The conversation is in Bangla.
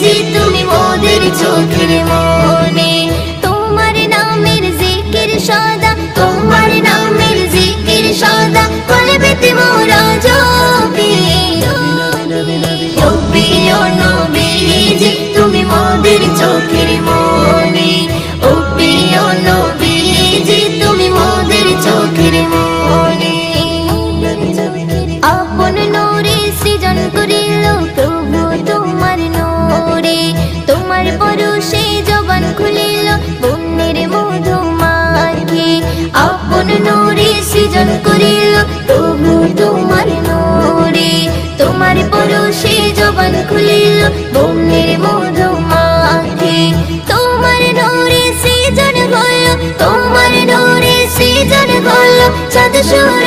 যে তুমি মোদের চোখের মনে। তোমার নামের জিকির সদা, তোমার নামের জিকির সদা কলবেতে মোরা জপি। রব্বি ও নবীজি তুমি মোদের চোখের মনে। রব্বি ও নবীজি তুমি মোদের চোখের মনে। আপন নূরে সৃজন করিল প্রভু তোমার নূরে, তোমার পরশে জবান খুলিল বন্যের মধু মাখে। আপন নূরে সৃজন করিল প্রভু তোমার নূরে, তোমার পরশে জবান খুলিল বন্যের মধু মাখে। তোমার নূরে সৃজন হলো, তোমার নূরে সৃজন হলো চাঁদ সূর্য